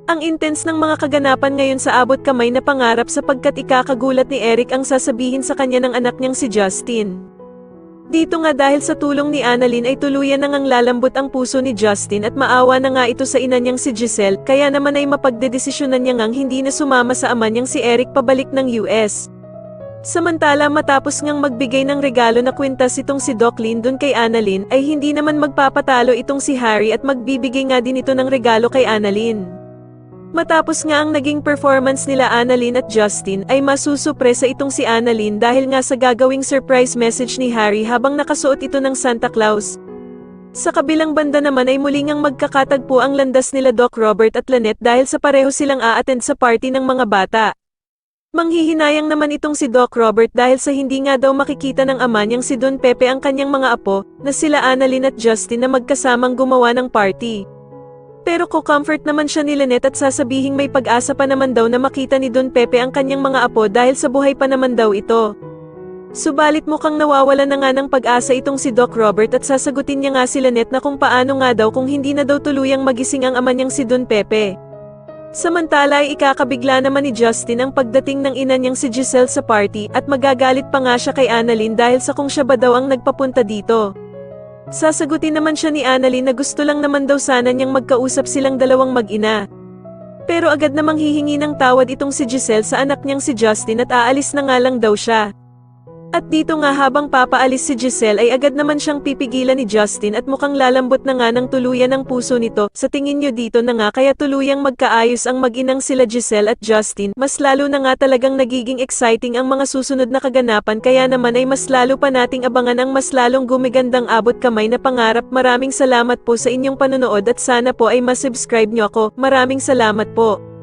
Ang intense ng mga kaganapan ngayon sa abot kamay na pangarap sapagkat ikakagulat ni Eric ang sasabihin sa kanya ng anak niyang si Justin. Dito nga dahil sa tulong ni Annalyn ay tuluyan nang lalambot ang puso ni Justin at maawa na nga ito sa ina niyang si Giselle, kaya naman ay mapagdedesisyonan niya ngang hindi na sumama sa ama niyang si Eric pabalik ng US. Samantala matapos ngang magbigay ng regalo na kwintas itong si Doc Lyndon kay Annalyn, ay hindi naman magpapatalo itong si Harry at magbibigay nga din ito ng regalo kay Annalyn. Matapos nga ang naging performance nila Annalyn at Justin, ay masusupresa itong si Annalyn dahil nga sa gagawing surprise message ni Harry habang nakasuot ito ng Santa Claus. Sa kabilang banda naman ay muli ngang magkakatagpo ang landas nila Doc Robert at Lynette dahil sa pareho silang a-attend sa party ng mga bata. Manghihinayang naman itong si Doc Robert dahil sa hindi nga daw makikita ng ama niyang si Don Pepe ang kanyang mga apo, na sila Annalyn at Justin na magkasamang gumawa ng party. Pero ko-comfort naman siya ni Lynette at sasabihing may pag-asa pa naman daw na makita ni Don Pepe ang kanyang mga apo dahil sa buhay pa naman daw ito. Subalit mukhang nawawala na nga ng pag-asa itong si Doc Robert at sasagutin niya nga si Lynette na kung paano nga daw kung hindi na daw tuluyang magising ang ama niyang si Don Pepe. Samantala ay ikakabigla naman ni Justin ang pagdating ng ina niyang si Giselle sa party at magagalit pa nga siya kay Annalyn dahil sa kung siya ba daw ang nagpapunta dito. Sasagutin naman siya ni Annalyn na gusto lang naman daw sana niyang magkausap silang dalawang mag-ina. Pero agad namang hihingi ng tawad itong si Giselle sa anak niyang si Justin at aalis na nga lang daw siya. At dito nga habang papaalis si Giselle ay agad naman siyang pipigilan ni Justin at mukhang lalambot na nga ng tuluyan ang puso nito. Sa tingin niyo dito na nga kaya tuluyang magkaayos ang mag-inang sila Giselle at Justin, mas lalo na nga talagang nagiging exciting ang mga susunod na kaganapan, kaya naman ay mas lalo pa nating abangan ang mas lalong gumigandang abot kamay na pangarap. Maraming salamat po sa inyong panonood at sana po ay masubscribe niyo ako. Maraming salamat po.